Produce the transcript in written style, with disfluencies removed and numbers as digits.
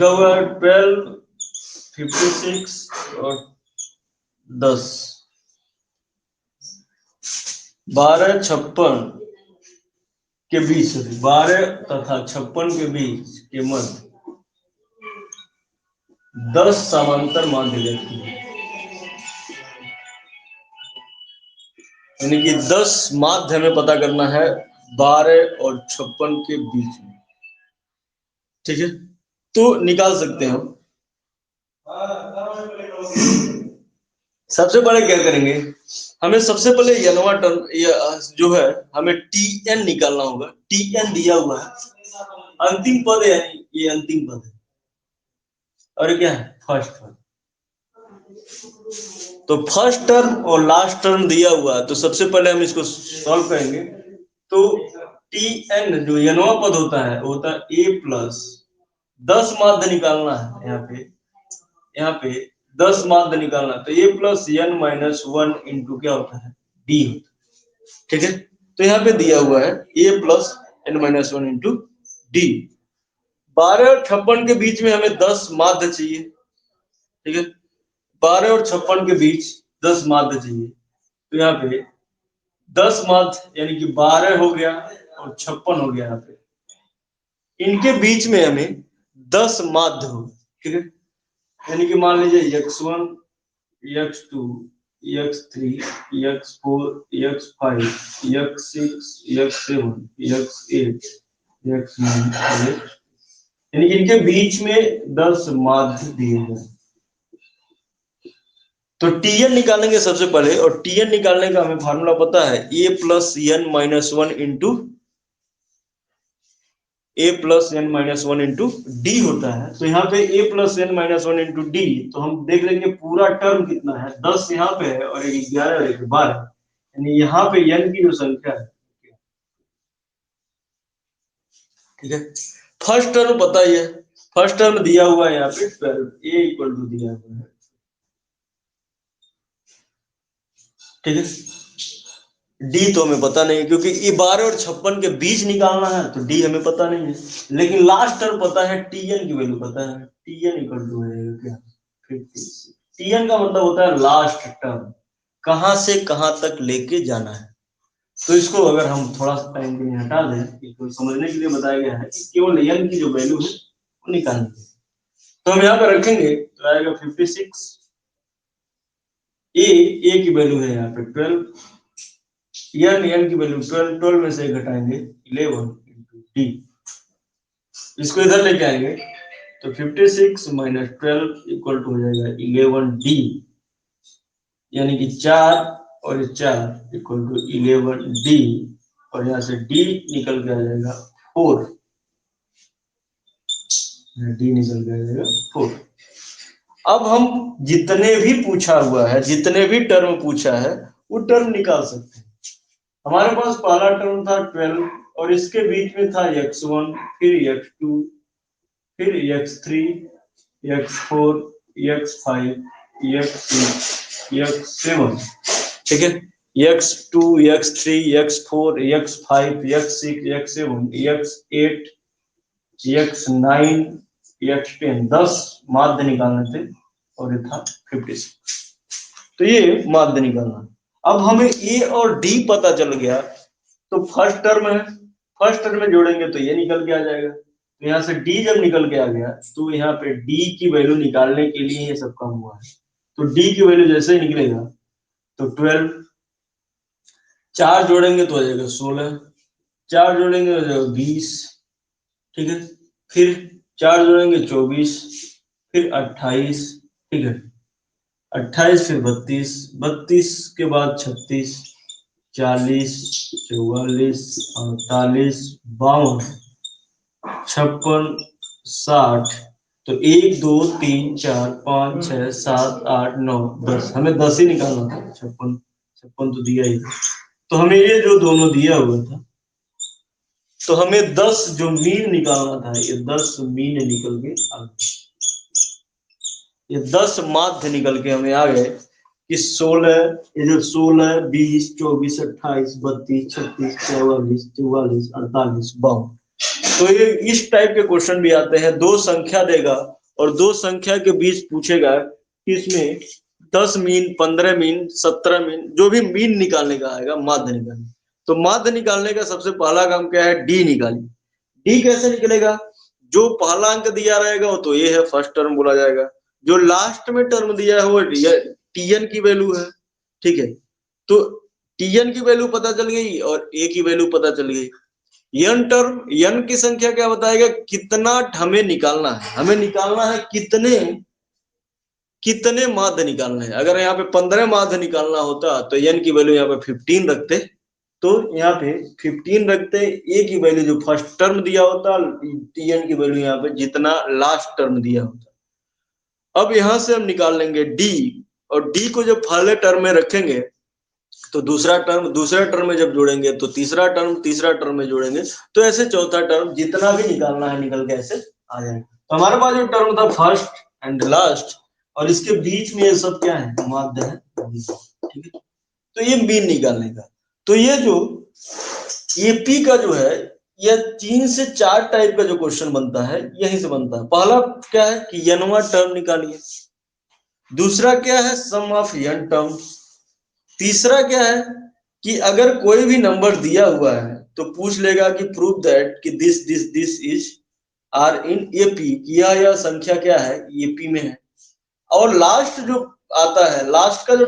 लिखा हुआ है 12, 56 और 10, 12, 56 के बीच, 12 तथा 56 के बीच के मध्य 10 समांतर माध्य लेते हैं, यानी कि 10 माध्य हमें पता करना है 12 और 56 के बीच में। ठीक है, तो निकाल सकते हैं हम। सबसे पहले क्या करेंगे, हमें सबसे पहले यनवा टर्म जो है हमें Tn निकालना होगा। Tn दिया हुआ है, अंतिम पद है, ये अंतिम पद है, और क्या है फर्स्ट पद। तो फर्स्ट टर्म और लास्ट टर्म दिया हुआ है, तो सबसे पहले हम इसको सॉल्व करेंगे। तो Tn जो यनवा पद होता है वो होता है a प्लस 10 माध्य निकालना है, यहाँ पे 10 माध्य निकालना, तो a plus n minus 1 into क्या होता है d होता है। ठीक है, तो यहाँ पे दिया हुआ है a plus n minus 1 into d। 12 और 56 के बीच में हमें 10 माध्य चाहिए। ठीक है, 12 और 56 के बीच 10 माध्य चाहिए, तो यहाँ पे 10 माध्य यानी कि 12 हो गया और 56 हो गया। यहाँ पे इनके बीच में हमें 10 माध्य हो। ठीक है, यानी कि मान लीजिए x1, x2, x3, x4, x5, x6, x7, x8, x9, यानी कि इनके बीच में 10 माध्य दिए हैं। तो Tn निकालेंगे सबसे पहले, और Tn निकालने का हमें फार्मूला पता है a plus n minus 1 into d होता है। तो यहाँ पे a plus n minus 1 into D, तो हम देख लेंगे पूरा टर्म कितना है, 10 यहाँ पे है और एक 11 और एक 12, यानी यहाँ पे n की जो संख्या है। ठीक है, फर्स्ट टर्म पता ही है, फर्स्ट टर्म दिया हुआ है यहाँ पे 12, a इक्वल टू दिया हुआ है। ठीक है, डी तो हमें पता नहीं, क्योंकि ये 12 और 56 के बीच निकालना है, तो डी हमें पता नहीं है। लेकिन लास्ट टर्म पता है, Tn की वैल्यू पता है, Tn इक्वल टू है क्या 56। Tn का मतलब होता है लास्ट टर्म, कहां से कहां तक लेके जाना है। तो इसको अगर हम थोड़ा सा टाइम के लिए हटा दें, इसको समझने के लिए बताया गया है कि केवल n की जो वैल्यू है वो निकालनी है। तो हम यहाँ पर रखेंगे तो आएगा 56, a की वैल्यू है यहाँ पे 12, n की वैल्यू 12, 12 में से घटाएंगे 11 इंटू डी, इसको इधर लेके आएंगे तो 56 माइनस 12 इक्वल टू हो जाएगा 11 डी, यानी कि 4 और 4 इक्वल टू 11 डी, और यहाँ से डी निकल के आ जाएगा 4, डी निकल के आ जाएगा 4। अब हम जितने भी पूछा हुआ है, जितने भी टर्म पूछा है वो टर्म निकाल सकते हैं। हमारे पास पहला टर्म था 12 और इसके बीच में था x1, फिर x2, फिर x3, x4, x5, x6, x7। ठीक है, x2, x3, x4, x5, x6, x7, x8, x9, x10, 10 माध्य निकालने थे और ये था 56। तो ये माध्य निकालना। अब हमें ए और डी पता चल गया, तो फर्स्ट टर्म है, फर्स्ट टर्म में जोड़ेंगे तो ये निकल के आ जाएगा। तो यहाँ से डी जब निकल के आ गया, तो यहाँ पे डी की वैल्यू निकालने के लिए ये सब काम हुआ है। तो डी की वैल्यू जैसे ही निकलेगा तो 12, 4 जोड़ेंगे तो आ जाएगा 16, 4 जोड़ेंगे तो आ जाएगा 20। ठीक है, फिर 4 जोड़ेंगे 24, फिर 28। ठीक है, 28 फिर 32, 32 के बाद 36, 40, 44, 48, 52, 56, 60। तो 1, 2, 3, 4, 5, 6, 7, 8, 9, 10, हमें 10 ही निकालना था। 56 तो दिया ही था, तो हमें ये जो दोनों दिया हुआ था, तो हमें 10 जो मीन निकालना था, ये 10 मीन निकल के आ गए, ये 10 माध्य निकल के हमें आ गए कि 16, ये जो 16, 20, 24, 28, 32, 36, 44, 44, 48, 52। तो ये इस टाइप के क्वेश्चन भी आते हैं, दो संख्या देगा और दो संख्या के बीच पूछेगा कि इसमें 10 मीन, 15 मीन, 17 मीन, जो भी मीन निकालने का आएगा, माध्य निकालने। तो माध्य निकालने का सबसे पहला काम क्या है, डी निकालिए। डी कैसे निकलेगा, जो पहला अंक दिया रहेगा वो तो ये है, फर्स्ट टर्म बोला जाएगा। जो लास्ट में टर्म दिया है वो टीएन की वैल्यू है, ठीक है। तो टीएन की वैल्यू पता चल गई और ए की वैल्यू पता चल गई। यन टर्म, यन की संख्या क्या बताएगा, कितना हमें निकालना है, हमें निकालना है कितने माध्य निकालने हैं। अगर यहाँ पे 15 माध्य निकालना होता तो यन की वैल्यू यहाँ पे 15 रखते, तो यहाँ पे 15 रखते, ए की वैल्यू जो फर्स्ट टर्म दिया होता, टीएन की वैल्यू यहाँ पे जितना लास्ट टर्म दिया होता। अब यहां से हम निकाल लेंगे डी, और डी को जब पहले टर्म में रखेंगे तो दूसरा टर्म दूसरा टर्म में जब जोड़ेंगे तो तीसरा टर्म में जोड़ेंगे, तो ऐसे चौथा टर्म जितना भी निकालना है निकल के ऐसे आ जाएगा। तो हमारे पास जो टर्म था फर्स्ट एंड लास्ट, और इसके बीच में ये सब क्या है, माध्य है, ठीक है। तो ये मीन निकालने का, तो ये जो एपी का जो है, यह 3 से 4 टाइप का जो क्वेश्चन बनता है यहीं से बनता है। पहला क्या है कि यनवा टर्म निकालिए, दूसरा क्या है सम ऑफ यन टर्म, तीसरा क्या है कि अगर कोई भी नंबर दिया हुआ है तो पूछ लेगा कि प्रूव दैट कि this is are in AP, यह संख्या क्या है एपी में है। और लास्ट जो आता है, लास्ट का जो